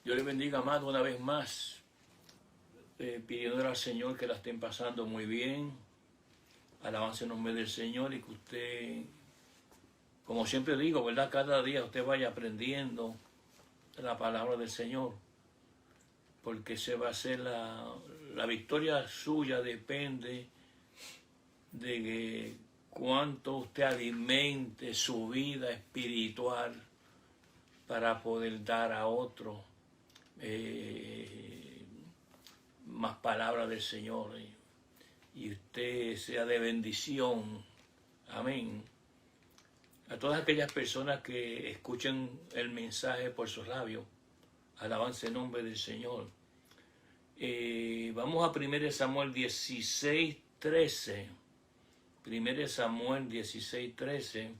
Dios les bendiga, amado, una vez más, pidiéndole al Señor que la estén pasando muy bien. Alabanza en nombre del Señor y que usted, como siempre digo, ¿verdad? Cada día usted vaya aprendiendo la palabra del Señor, porque se va a hacer la victoria suya depende de cuánto usted alimente su vida espiritual para poder dar a otro más palabras del Señor y usted sea de bendición. Amén. A todas aquellas personas que escuchen el mensaje por sus labios, alabanza en nombre del Señor. Vamos a 1 Samuel 16:13. 1 Samuel 16:13.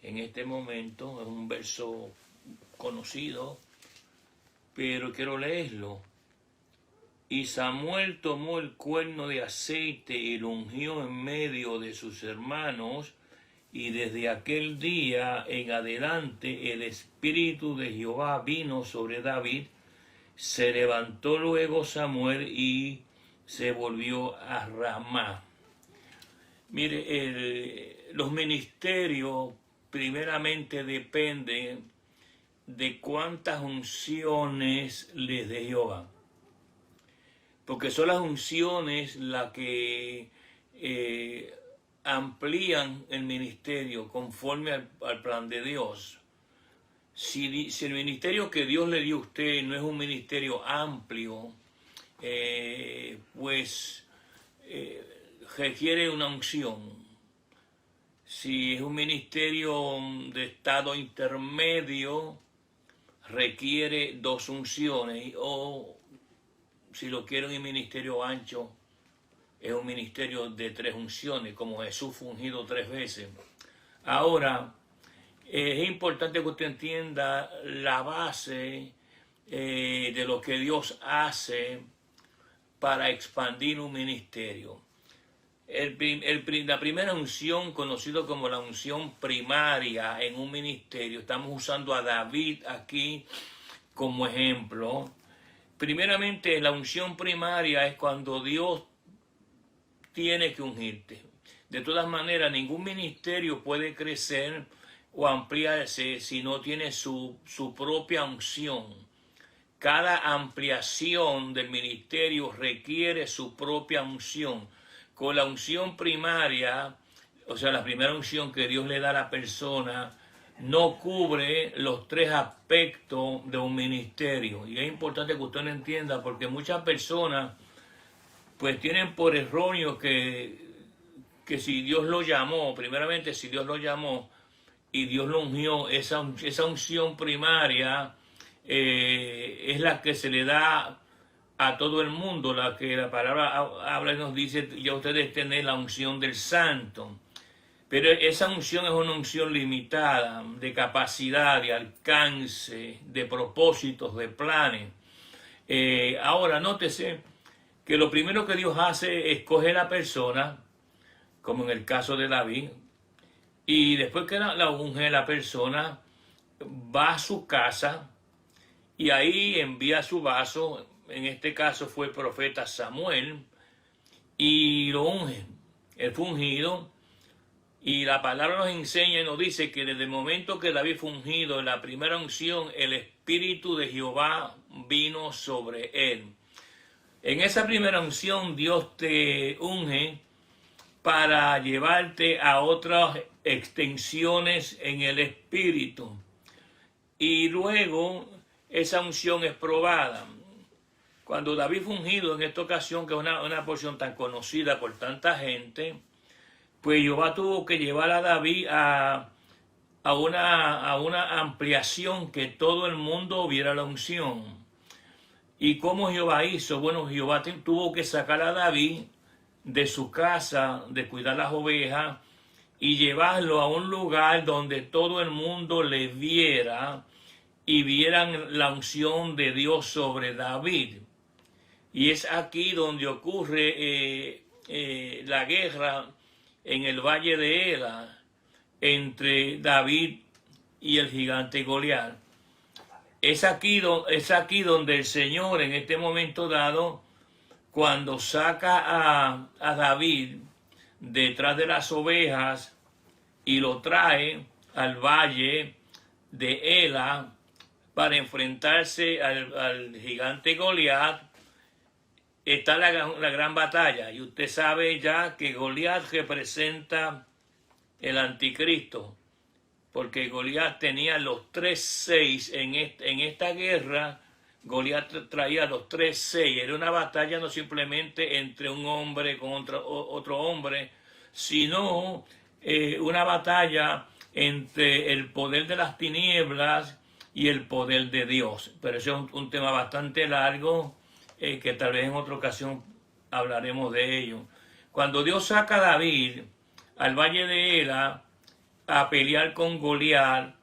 En este momento es un verso conocido, pero quiero leerlo. Y Samuel tomó el cuerno de aceite y lo ungió en medio de sus hermanos, y desde aquel día en adelante el Espíritu de Jehová vino sobre David. Se levantó luego Samuel y se volvió a Ramá. Mire, los ministerios primeramente dependen de cuántas unciones les dé Jehová. Porque son las unciones las que amplían el ministerio conforme al plan de Dios. Si el ministerio que Dios le dio a usted no es un ministerio amplio, pues requiere una unción. Si es un ministerio de estado intermedio, requiere dos unciones, o si lo quieren en ministerio ancho, es un ministerio de 3 unciones, como Jesús fue ungido 3 veces. Ahora, es importante que usted entienda la base de lo que Dios hace para expandir un ministerio. La primera unción, conocida como la unción primaria en un ministerio, estamos usando a David aquí como ejemplo. Primeramente, la unción primaria es cuando Dios tiene que ungirte. De todas maneras, ningún ministerio puede crecer o ampliarse si no tiene su propia unción. Cada ampliación del ministerio requiere su propia unción. Con la unción primaria, o sea, la primera unción que Dios le da a la persona, no cubre los 3 aspectos de un ministerio. Y es importante que usted lo entienda, porque muchas personas pues tienen por erróneo que si Dios lo llamó, primeramente si Dios lo llamó y Dios lo ungió, esa unción primaria es la que se le da a todo el mundo, la que la palabra habla y nos dice, ya ustedes tienen la unción del santo. Pero esa unción es una unción limitada, de capacidad, de alcance, de propósitos, de planes. Ahora, nótese que lo primero que Dios hace es coger a la persona, como en el caso de David, y después que la unge la persona, va a su casa y ahí envía su vaso, en este caso fue el profeta Samuel, y lo unge. Él fue ungido. Y la palabra nos enseña y nos dice que desde el momento que David fue ungido en la primera unción, el Espíritu de Jehová vino sobre él. En esa primera unción Dios te unge para llevarte a otras extensiones en el Espíritu. Y luego esa unción es probada. Cuando David fue ungido en esta ocasión, que es una porción tan conocida por tanta gente, pues Jehová tuvo que llevar a David a una ampliación, que todo el mundo viera la unción. ¿Y cómo Jehová hizo? Bueno, Jehová tuvo que sacar a David de su casa, de cuidar las ovejas, y llevarlo a un lugar donde todo el mundo le viera y vieran la unción de Dios sobre David. Y es aquí donde ocurre la guerra en el valle de Ela entre David y el gigante Goliat. Es aquí donde el Señor en este momento dado, cuando saca a David detrás de las ovejas y lo trae al valle de Ela para enfrentarse al gigante Goliat, está la gran batalla. Y usted sabe ya que Goliat representa el anticristo, porque Goliat tenía los 3-6 en esta guerra. Goliat traía los 3-6. Era una batalla no simplemente entre un hombre con otro hombre, sino una batalla entre el poder de las tinieblas y el poder de Dios. Pero eso es un tema bastante largo, que tal vez en otra ocasión hablaremos de ello. Cuando Dios saca a David al valle de Ela a pelear con Goliat,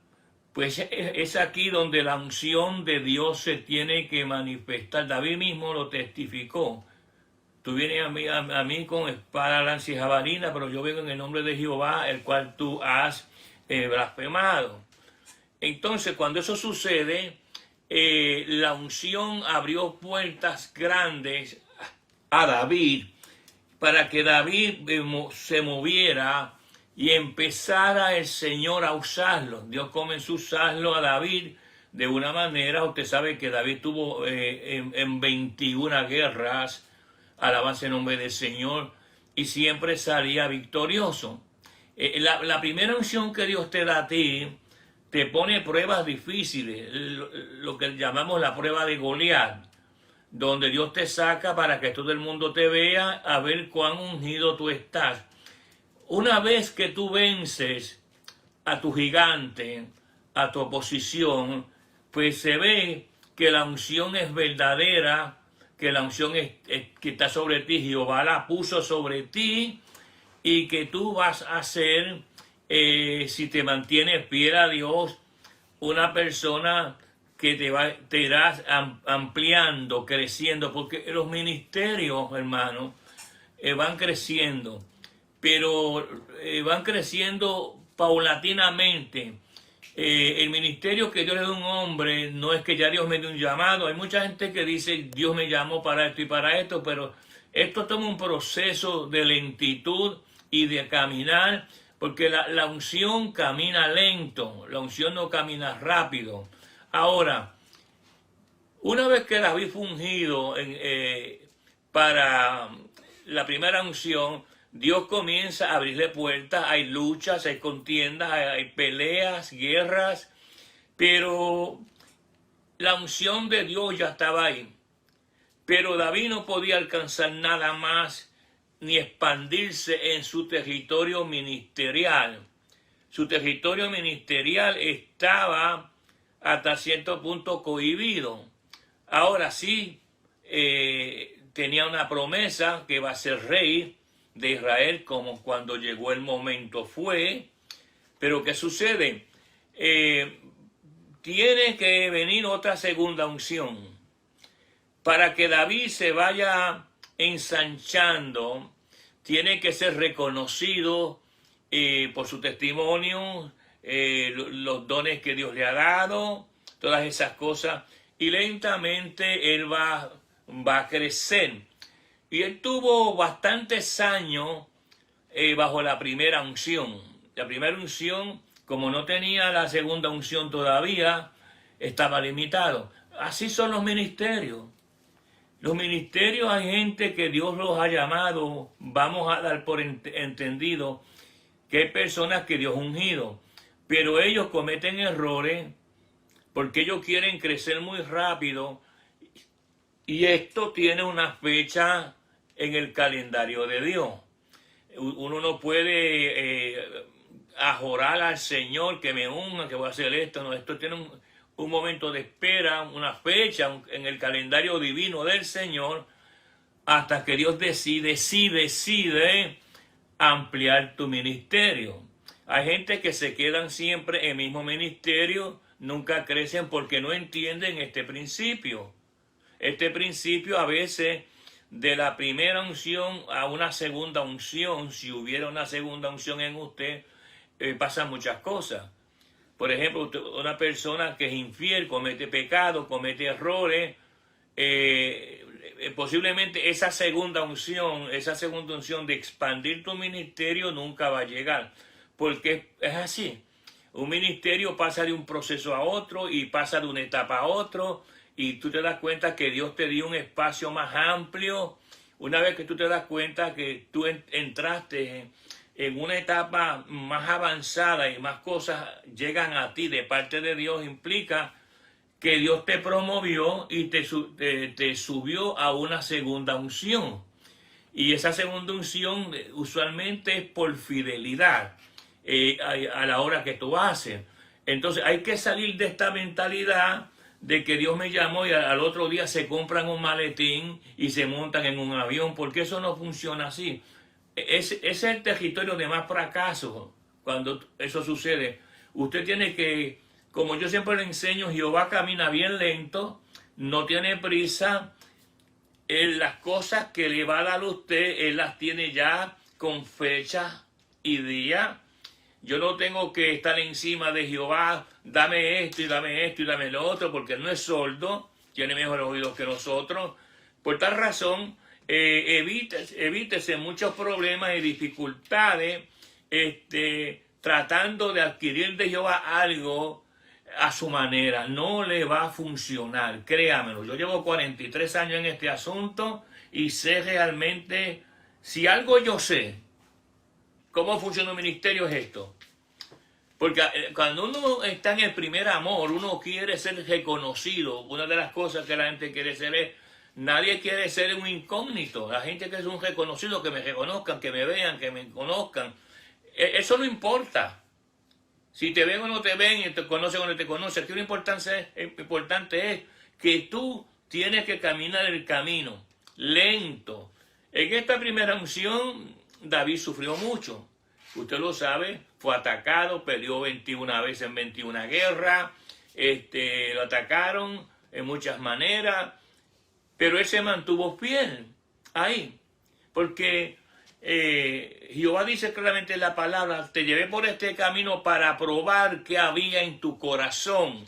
pues es aquí donde la unción de Dios se tiene que manifestar. David mismo lo testificó. Tú vienes a mí con espada, lanza y jabalina, pero yo vengo en el nombre de Jehová, el cual tú has blasfemado. Entonces, cuando eso sucede, la unción abrió puertas grandes a David para que David se moviera y empezara el Señor a usarlo. Dios comenzó a usarlo a David de una manera. Usted sabe que David tuvo en 21 guerras, alabanza el nombre del Señor, y siempre salía victorioso. La primera unción que Dios te da a ti, te pone pruebas difíciles, lo que llamamos la prueba de Goliat, donde Dios te saca para que todo el mundo te vea, a ver cuán ungido tú estás. Una vez que tú vences a tu gigante, a tu oposición, pues se ve que la unción es verdadera, que la unción que está sobre ti, Jehová la puso sobre ti, y que tú vas a ser, si te mantienes fiel a Dios, una persona que te irás ampliando, creciendo, porque los ministerios, hermanos, van creciendo, pero van creciendo paulatinamente. El ministerio que Dios le da a un hombre no es que ya Dios me dé un llamado. Hay mucha gente que dice Dios me llamó para esto y para esto, pero esto toma un proceso de lentitud y de caminar, porque la unción camina lento, la unción no camina rápido. Ahora, una vez que David fue ungido para la primera unción, Dios comienza a abrirle puertas. Hay luchas, hay contiendas, hay peleas, guerras, pero la unción de Dios ya estaba ahí. Pero David no podía alcanzar nada más ni expandirse en su territorio ministerial. Su territorio ministerial estaba hasta cierto punto cohibido. Ahora sí, tenía una promesa que va a ser rey de Israel, como cuando llegó el momento fue. Pero ¿qué sucede? Tiene que venir otra segunda unción para que David se vaya ensanchando. Tiene que ser reconocido por su testimonio, los dones que Dios le ha dado, todas esas cosas, y lentamente él va a crecer. Y él tuvo bastantes años bajo la primera unción. La primera unción, como no tenía la segunda unción todavía, estaba limitado. Así son los ministerios. Los ministerios, hay gente que Dios los ha llamado, vamos a dar por entendido que hay personas que Dios ha ungido, pero ellos cometen errores porque ellos quieren crecer muy rápido, y esto tiene una fecha en el calendario de Dios. Uno no puede ajorar al Señor que me unja, que voy a hacer esto. No, esto tiene un momento de espera, una fecha en el calendario divino del Señor, hasta que Dios decide ampliar tu ministerio. Hay gente que se quedan siempre en el mismo ministerio, nunca crecen porque no entienden este principio. Este principio a veces de la primera unción a una segunda unción, si hubiera una segunda unción en usted, pasan muchas cosas. Por ejemplo, una persona que es infiel, comete pecado, comete errores, posiblemente esa segunda unción de expandir tu ministerio nunca va a llegar, porque es así. Un ministerio pasa de un proceso a otro y pasa de una etapa a otro, y tú te das cuenta que Dios te dio un espacio más amplio. Una vez que tú te das cuenta que tú entraste en una etapa más avanzada y más cosas llegan a ti de parte de Dios, implica que Dios te promovió y te subió a una segunda unción. Y esa segunda unción usualmente es por fidelidad a la hora que tú haces. Entonces hay que salir de esta mentalidad de que Dios me llamó y al otro día se compran un maletín y se montan en un avión, porque eso no funciona así. Ese es el territorio de más fracaso cuando eso sucede. Usted tiene que, como yo siempre le enseño, Jehová camina bien lento, no tiene prisa. Las cosas que le va a dar a usted, Él las tiene ya con fecha y día. Yo no tengo que estar encima de Jehová, dame esto y dame esto y dame lo otro, porque Él no es sordo, tiene mejores oídos que nosotros. Por tal razón, evítese muchos problemas y dificultades tratando de adquirir de Jehová algo a su manera. No le va a funcionar, créamelo. Yo llevo 43 años en este asunto y sé realmente, si algo yo sé, cómo funciona un ministerio es esto. Porque cuando uno está en el primer amor, uno quiere ser reconocido. Una de las cosas que la gente quiere ser es, nadie quiere ser un incógnito. La gente quiere ser un reconocido, que me reconozcan, que me vean, que me conozcan. Eso no importa. Si te ven o no te ven, y te conocen o no te conocen. Aquí lo importante es que tú tienes que caminar el camino lento. En esta primera unción, David sufrió mucho. Usted lo sabe, fue atacado, peleó 21 veces en 21 guerras, lo atacaron en muchas maneras, pero él se mantuvo fiel ahí, porque Jehová dice claramente en la palabra, te llevé por este camino para probar qué había en tu corazón,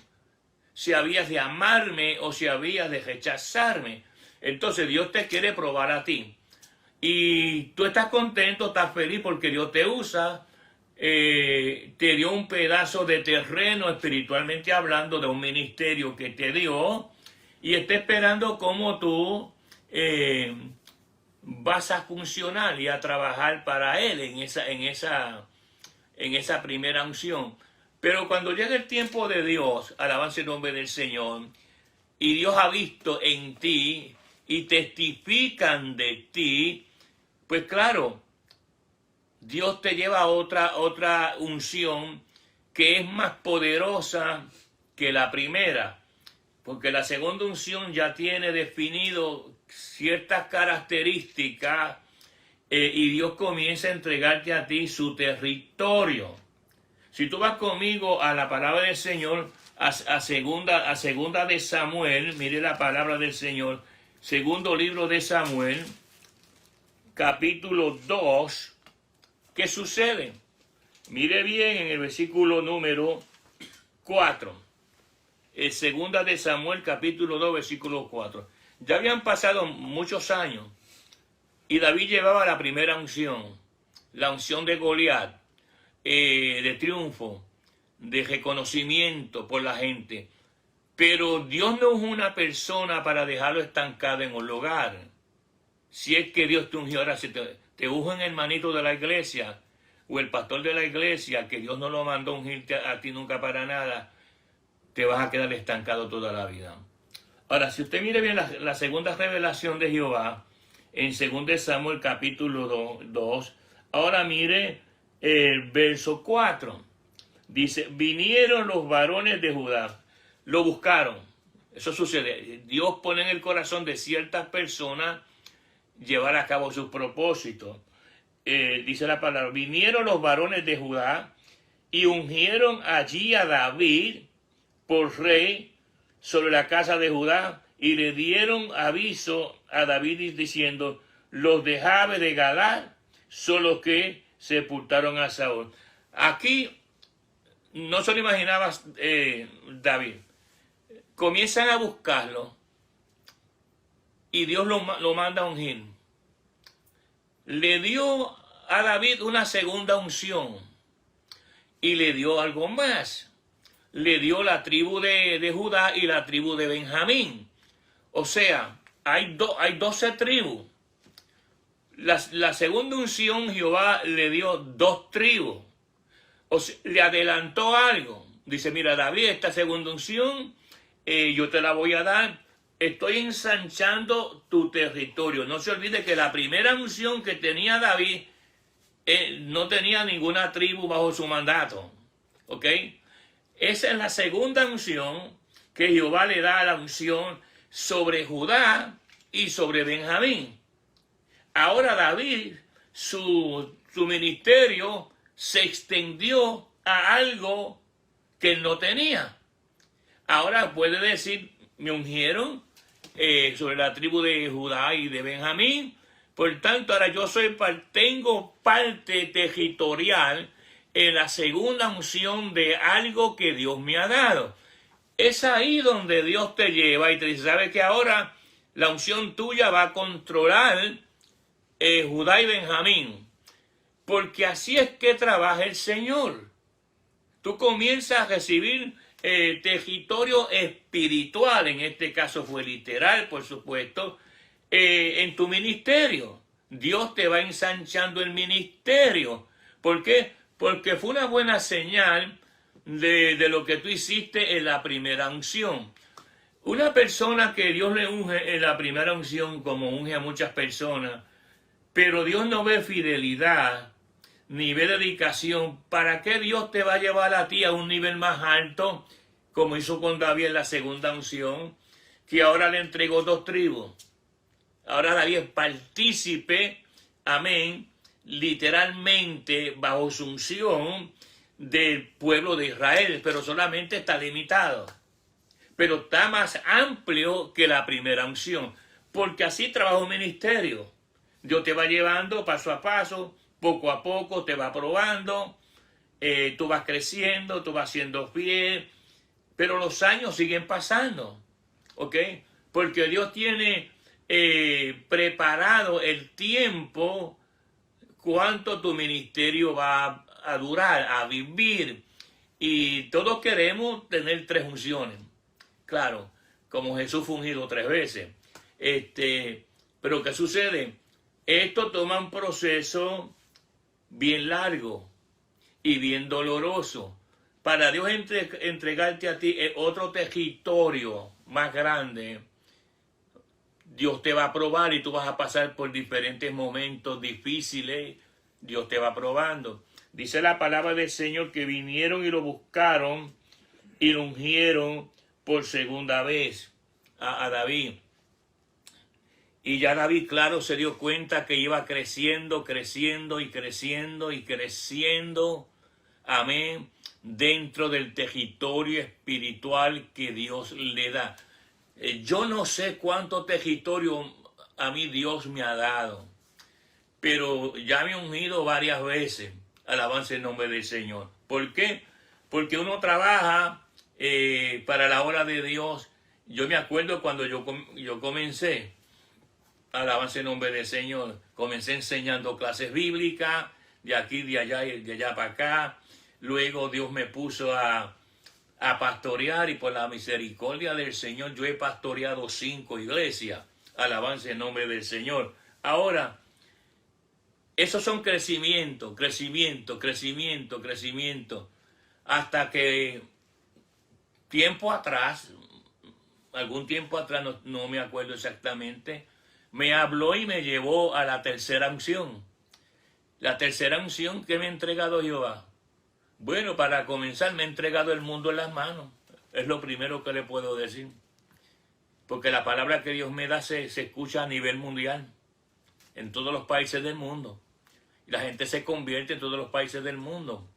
si habías de amarme o si habías de rechazarme. Entonces Dios te quiere probar a ti. Y tú estás contento, estás feliz porque Dios te usa, te dio un pedazo de terreno espiritualmente hablando, de un ministerio que te dio, y está esperando cómo tú vas a funcionar y a trabajar para Él en esa primera unción. Pero cuando llega el tiempo de Dios, alabanza el nombre del Señor, y Dios ha visto en ti y testifican de ti, pues claro, Dios te lleva a otra unción que es más poderosa que la primera, porque la segunda unción ya tiene definido ciertas características y Dios comienza a entregarte a ti su territorio. Si tú vas conmigo a la palabra del Señor, a segunda de Samuel, mire la palabra del Señor, segundo libro de Samuel, capítulo 2, ¿qué sucede? Mire bien en el versículo número 4. Segunda de Samuel, capítulo 2, versículo 4. Ya habían pasado muchos años y David llevaba la primera unción, la unción de Goliat, de triunfo, de reconocimiento por la gente. Pero Dios no es una persona para dejarlo estancado en un lugar. Si es que Dios te ungió, ahora si te ungen el hermanito de la iglesia o el pastor de la iglesia, que Dios no lo mandó a ungirte a ti nunca para nada, te vas a quedar estancado toda la vida. Ahora, si usted mire bien la segunda revelación de Jehová, en 2 Samuel capítulo 2, ahora mire el verso 4. Dice, vinieron los varones de Judá, lo buscaron. Eso sucede. Dios pone en el corazón de ciertas personas llevar a cabo sus propósitos. Dice la palabra, vinieron los varones de Judá y ungieron allí a David por rey sobre la casa de Judá y le dieron aviso a David diciendo, los de Jabe de Galaad son los que sepultaron a Saúl. Aquí no se lo imaginaba David. Comienzan a buscarlo y Dios lo manda a ungir. Le dio a David una segunda unción y le dio algo más. Le dio la tribu de Judá y la tribu de Benjamín. O sea, hay 12 tribus. La segunda unción Jehová le dio 2 tribus. O sea, le adelantó algo. Dice, mira David, esta segunda unción yo te la voy a dar. Estoy ensanchando tu territorio. No se olvide que la primera unción que tenía David no tenía ninguna tribu bajo su mandato. ¿Ok? Esa es la segunda unción que Jehová le da a la unción sobre Judá y sobre Benjamín. Ahora David, su ministerio se extendió a algo que él no tenía. Ahora puede decir, me ungieron sobre la tribu de Judá y de Benjamín. Por tanto, ahora yo tengo parte territorial en la segunda unción de algo que Dios me ha dado. Es ahí donde Dios te lleva y te dice, ¿sabes que ahora la unción tuya va a controlar Judá y Benjamín? Porque así es que trabaja el Señor. Tú comienzas a recibir territorio espiritual, en este caso fue literal, por supuesto, en tu ministerio. Dios te va ensanchando el ministerio. ¿Por qué? Porque fue una buena señal de lo que tú hiciste en la primera unción. Una persona que Dios le unge en la primera unción, como unge a muchas personas, pero Dios no ve fidelidad, ni ve dedicación, ¿para qué Dios te va a llevar a ti a un nivel más alto, como hizo con David en la segunda unción, que ahora le entregó 2 tribus? Ahora David es partícipe, amén, literalmente bajo su unción del pueblo de Israel, pero solamente está limitado. Pero está más amplio que la primera unción, porque así trabaja un ministerio. Dios te va llevando paso a paso, poco a poco te va probando, tú vas creciendo, tú vas siendo fiel, pero los años siguen pasando, ¿ok? Porque Dios tiene preparado el tiempo, cuánto tu ministerio va a durar, a vivir, y todos queremos tener 3 unciones, claro, como Jesús fue ungido 3 veces, pero ¿qué sucede? Esto toma un proceso bien largo y bien doloroso. Para Dios entregarte a ti otro territorio más grande, Dios te va a probar y tú vas a pasar por diferentes momentos difíciles. Dios te va probando. Dice la palabra del Señor que vinieron y lo buscaron y lo ungieron por segunda vez a David. Y ya David, claro, se dio cuenta que iba creciendo, creciendo y creciendo y creciendo, amén, dentro del territorio espiritual que Dios le da. Yo no sé cuánto territorio a mí Dios me ha dado, pero ya me he ungido varias veces, alabanza el nombre del Señor. ¿Por qué? Porque uno trabaja para la obra de Dios. Yo me acuerdo cuando yo comencé, alabanza el nombre del Señor, comencé enseñando clases bíblicas, de aquí, de allá y de allá para acá. Luego Dios me puso a pastorear y por la misericordia del Señor yo he pastoreado 5 iglesias. Alabanza el nombre del Señor. Ahora, esos son crecimiento, crecimiento, crecimiento, crecimiento. Hasta que tiempo atrás, algún tiempo atrás, no me acuerdo exactamente, me habló y me llevó a la tercera unción. La tercera unción que me ha entregado Jehová. Bueno, para comenzar me ha entregado el mundo en las manos. Es lo primero que le puedo decir. Porque la palabra que Dios me da se escucha a nivel mundial. En todos los países del mundo. Y la gente se convierte en todos los países del mundo.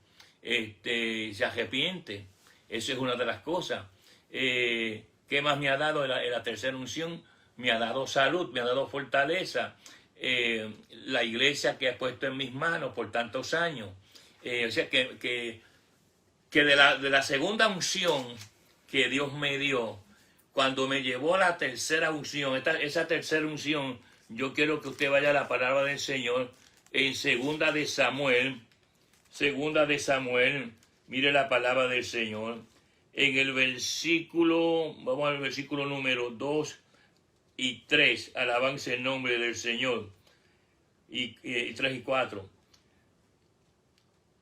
Se arrepiente. Esa es una de las cosas. ¿Qué más me ha dado en la tercera unción? Me ha dado salud, me ha dado fortaleza. La iglesia que ha puesto en mis manos por tantos años. O sea que que de la segunda unción que Dios me dio, cuando me llevó a la tercera unción, esa tercera unción, yo quiero que usted vaya a la palabra del Señor en segunda de Samuel, mire la palabra del Señor, en el versículo, vamos al versículo número 2 y 3, alabanza el nombre del Señor, y 3 y 4.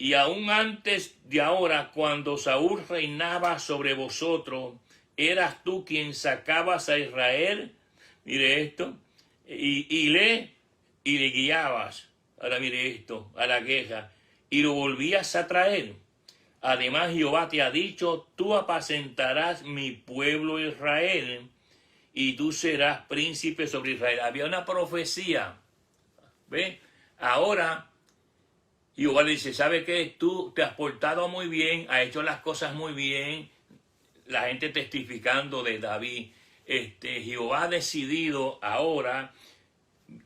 Y aún antes de ahora, cuando Saúl reinaba sobre vosotros, eras tú quien sacabas a Israel, mire esto, y le guiabas, ahora mire esto, a la guerra, y lo volvías a traer. Además Jehová te ha dicho, tú apacentarás mi pueblo Israel, y tú serás príncipe sobre Israel. Había una profecía, ¿ve? Ahora Jehová le dice, ¿sabe qué? Tú te has portado muy bien, has hecho las cosas muy bien. La gente testificando de David. Jehová ha decidido ahora,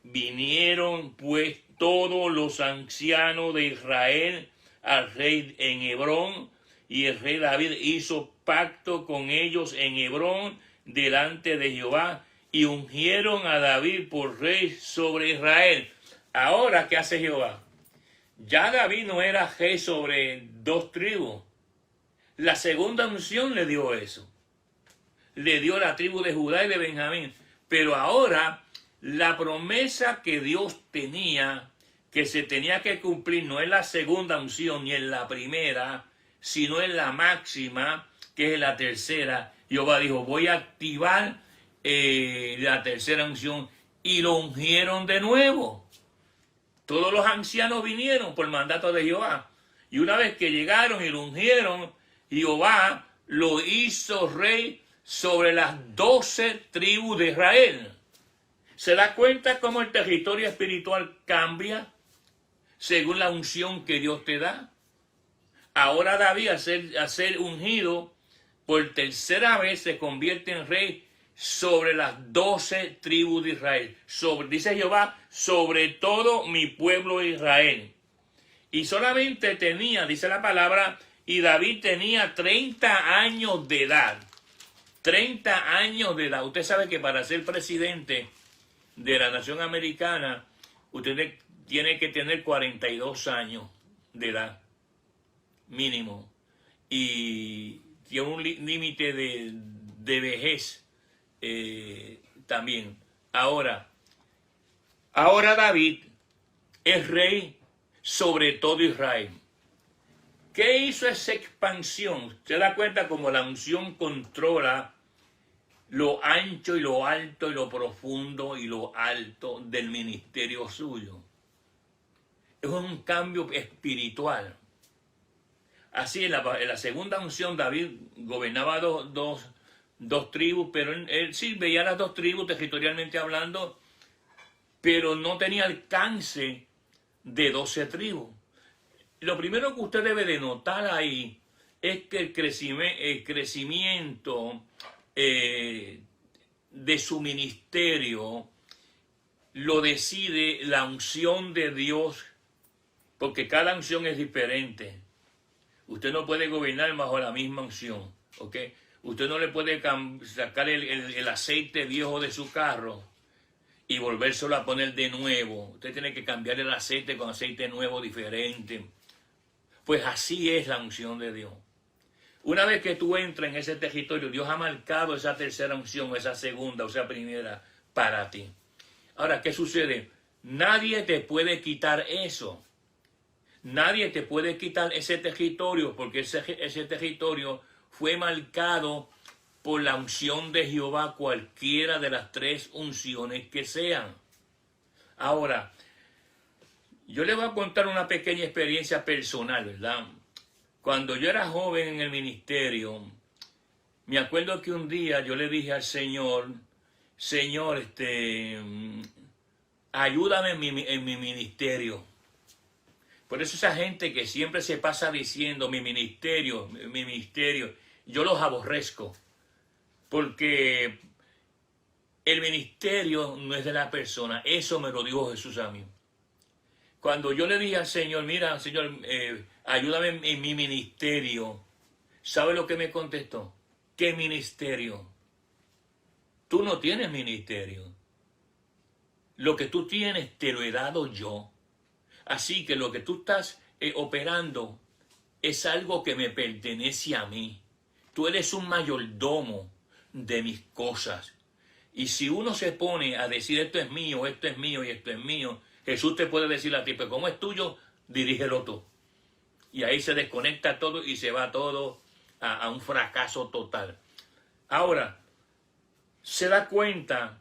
vinieron pues todos los ancianos de Israel al rey en Hebrón, y el rey David hizo pacto con ellos en Hebrón delante de Jehová, y ungieron a David por rey sobre Israel. Ahora, ¿qué hace Jehová? Ya David no era rey sobre 2 tribus. La segunda unción le dio eso. Le dio la tribu de Judá y de Benjamín. Pero ahora la promesa que Dios tenía, que se tenía que cumplir, no es la segunda unción ni en la primera, sino en la máxima, que es la tercera. Jehová dijo, voy a activar la tercera unción, y lo ungieron de nuevo. Todos los ancianos vinieron por mandato de Jehová. Y una vez que llegaron y lo ungieron, Jehová lo hizo rey sobre las 12 tribus de Israel. ¿Se da cuenta cómo el territorio espiritual cambia según la unción que Dios te da? Ahora David, a ser ungido por tercera vez, se convierte en rey sobre las 12 tribus de Israel. Dice Jehová, sobre todo mi pueblo Israel. Y solamente tenía, dice la palabra, y David tenía 30 años de edad. 30 años de edad. Usted sabe que para ser presidente de la nación americana, usted tiene que tener 42 años de edad, mínimo. Y tiene un límite de vejez también. Ahora David es rey sobre todo Israel. ¿Qué hizo esa expansión? Se da cuenta como la unción controla lo ancho y lo alto y lo profundo y lo alto del ministerio suyo. Es un cambio espiritual. Así en la segunda unción David gobernaba dos tribus, pero él sí veía las 2 tribus territorialmente hablando, pero no tenía alcance de 12 tribus. Lo primero que usted debe de notar ahí es que el crecimiento de su ministerio lo decide la unción de Dios, porque cada unción es diferente. Usted no puede gobernar bajo la misma unción, ¿ok? Usted no le puede sacar el aceite viejo de su carro y volvérselo a poner de nuevo. Usted tiene que cambiar el aceite con aceite nuevo diferente. Pues así es la unción de Dios. Una vez que tú entras en ese territorio, Dios ha marcado esa tercera unción, esa segunda o esa primera para ti. Ahora, ¿qué sucede? Nadie te puede quitar eso. Nadie te puede quitar ese territorio, porque ese territorio fue marcado por la unción de Jehová, cualquiera de las 3 unciones que sean. Ahora, yo les voy a contar una pequeña experiencia personal, ¿verdad? Cuando yo era joven en el ministerio, me acuerdo que un día yo le dije al Señor, ayúdame en mi ministerio. Por eso esa gente que siempre se pasa diciendo mi ministerio, yo los aborrezco. Porque el ministerio no es de la persona. Eso me lo dijo Jesús a mí. Cuando yo le dije al Señor, mira, Señor, ayúdame en mi ministerio, ¿Sabe lo que me contestó? ¿Qué ministerio? Tú no tienes ministerio. Lo que tú tienes te lo he dado yo. Así que lo que tú estás operando es algo que me pertenece a mí. Tú eres un mayordomo de mis cosas. Y si uno se pone a decir esto es mío y esto es mío, Jesús te puede decir a ti, pero como es tuyo, dirígelo tú. Y ahí se desconecta todo y se va todo a un fracaso total. Ahora, se da cuenta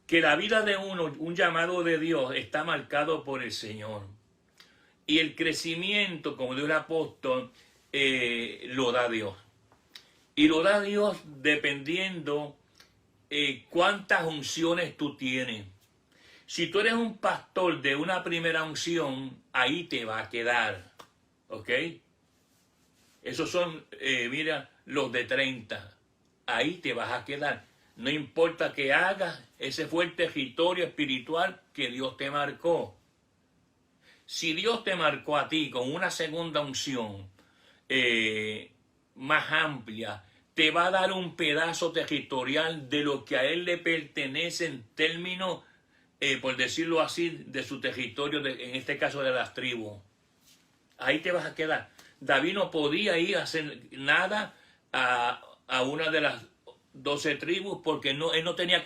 que la vida de uno, un llamado de Dios, está marcado por el Señor. Y el crecimiento, como dijo el apóstol, lo da Dios. Y lo da Dios dependiendo cuántas unciones tú tienes. Si tú eres un pastor de una primera unción, ahí te va a quedar. ¿Ok? Esos son, mira, los de 30. Ahí te vas a quedar. No importa que hagas, ese fue el territorio espiritual que Dios te marcó. Si Dios te marcó a ti con una segunda unción más amplia, te va a dar un pedazo territorial de lo que a Él le pertenece en términos, por decirlo así, de su territorio, en este caso de las tribus. Ahí te vas a quedar. David no podía ir a hacer nada a una de las 12 tribus porque él no tenía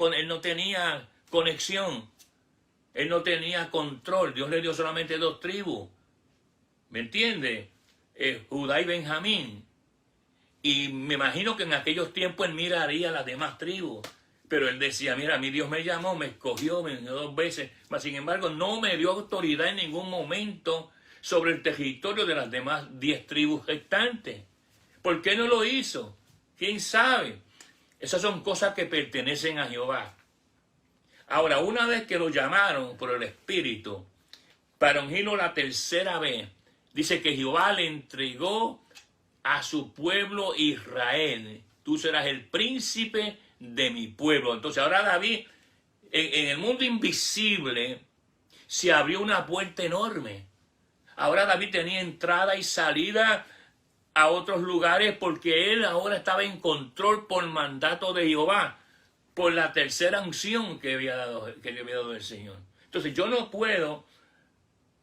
conexión. Él no tenía control. Dios le dio solamente 2 tribus. ¿Me entiende? Judá y Benjamín. Y me imagino que en aquellos tiempos él miraría a las demás tribus. Pero él decía, mira, a mí Dios me llamó, me escogió 2 veces. Mas sin embargo, no me dio autoridad en ningún momento sobre el territorio de las demás 10 tribus restantes. ¿Por qué no lo hizo? ¿Quién sabe? Esas son cosas que pertenecen a Jehová. Ahora, una vez que lo llamaron por el Espíritu para ungirlo la 3ª vez, dice que Jehová le entregó a su pueblo Israel. Tú serás el príncipe de mi pueblo. Entonces ahora David, en el mundo invisible, se abrió una puerta enorme. Ahora David tenía entrada y salida a otros lugares porque él ahora estaba en control por mandato de Jehová, por la 3ª unción que le había dado el Señor. Entonces yo no puedo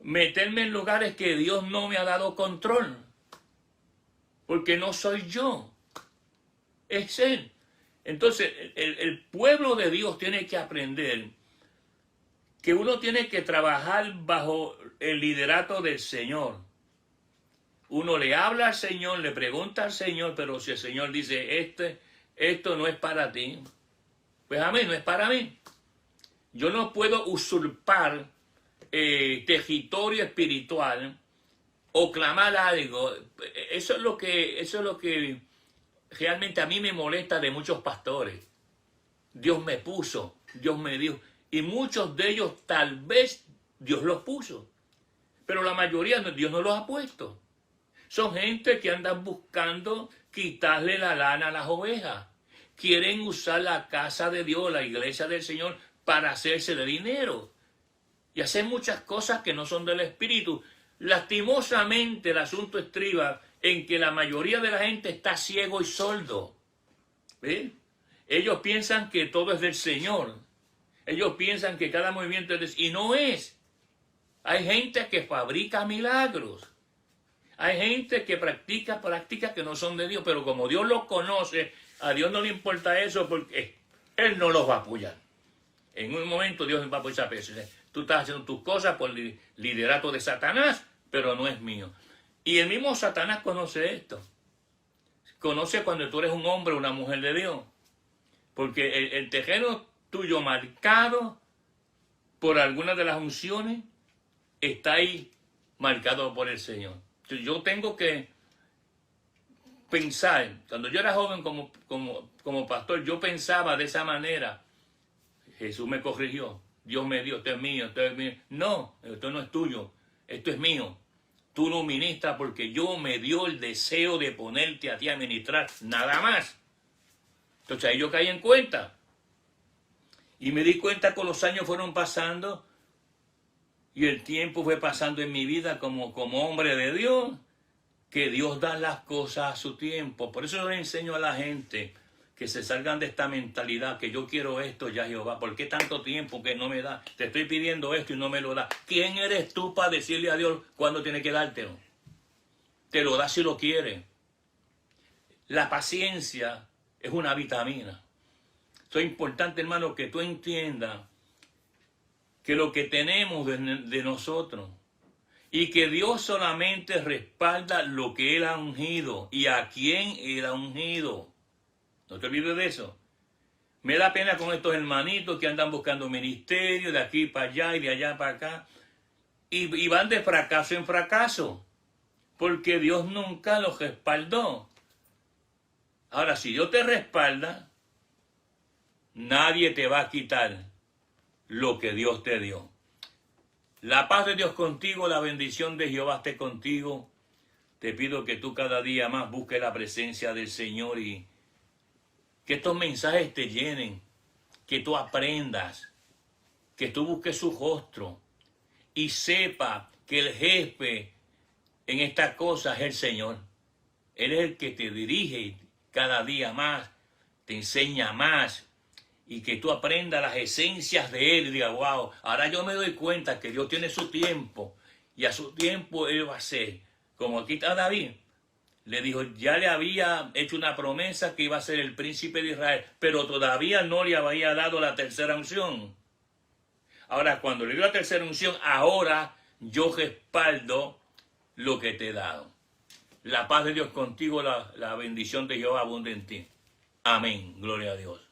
meterme en lugares que Dios no me ha dado control, porque no soy yo, es Él. Entonces el pueblo de Dios tiene que aprender que uno tiene que trabajar bajo el liderato del Señor. Uno le habla al Señor, le pregunta al Señor, pero si el Señor dice, esto no es para ti, pues a mí no es para mí. Yo no puedo usurpar territorio espiritual o clamar algo. Eso es lo que realmente a mí me molesta de muchos pastores. Dios me puso, Dios me dio. Y muchos de ellos tal vez Dios los puso. Pero la mayoría Dios no los ha puesto. Son gente que andan buscando quitarle la lana a las ovejas. Quieren usar la casa de Dios, la iglesia del Señor, para hacerse de dinero. Y hacer muchas cosas que no son del Espíritu. Lastimosamente el asunto estriba en que la mayoría de la gente está ciego y sordo. ¿Ven? Ellos piensan que todo es del Señor. Ellos piensan que cada movimiento es y no es. Hay gente que fabrica milagros. Hay gente que practica prácticas que no son de Dios, pero como Dios los conoce, a Dios no le importa eso porque Él no los va a apoyar. En un momento Dios va a apoyar eso. Tú estás haciendo tus cosas por el liderato de Satanás, pero no es mío. Y el mismo Satanás conoce esto. Conoce cuando tú eres un hombre o una mujer de Dios. Porque el terreno tuyo marcado por alguna de las unciones está ahí marcado por el Señor. Entonces yo tengo que pensar, cuando yo era joven como pastor, yo pensaba de esa manera. Jesús me corrigió, Dios me dio, esto es mío, esto es mío. No, esto no es tuyo, esto es mío. Tú no ministras porque yo me dio el deseo de ponerte a ti a ministrar, nada más. Entonces ahí yo caí en cuenta. Y me di cuenta que los años fueron pasando y el tiempo fue pasando en mi vida como hombre de Dios. que Dios da las cosas a su tiempo. Por eso yo le enseño a la gente que se salgan de esta mentalidad, que yo quiero esto ya, Jehová. ¿Por qué tanto tiempo que no me da? Te estoy pidiendo esto y no me lo da. ¿Quién eres tú para decirle a Dios cuándo tiene que dártelo? Te lo da si lo quiere. La paciencia es una vitamina. Eso es importante, hermano, que tú entiendas que lo que tenemos de nosotros y que Dios solamente respalda lo que Él ha ungido y a quién Él ha ungido. No te olvides de eso. Me da pena con estos hermanitos que andan buscando ministerio de aquí para allá y de allá para acá y van de fracaso en fracaso porque Dios nunca los respaldó. Ahora, si Dios te respalda, nadie te va a quitar lo que Dios te dio. La paz de Dios contigo, la bendición de Jehová esté contigo. Te pido que tú cada día más busques la presencia del Señor y que estos mensajes te llenen, que tú aprendas, que tú busques su rostro y sepa que el jefe en estas cosas es el Señor. Él es el que te dirige cada día más, te enseña más y que tú aprendas las esencias de Él y digas, wow, ahora yo me doy cuenta que Dios tiene su tiempo y a su tiempo Él va a ser. Como aquí está David, le dijo, ya le había hecho una promesa que iba a ser el príncipe de Israel, pero todavía no le había dado la tercera unción. Ahora, cuando le dio la tercera unción, ahora yo respaldo lo que te he dado. La paz de Dios contigo, la bendición de Jehová abunde en ti. Amén. Gloria a Dios.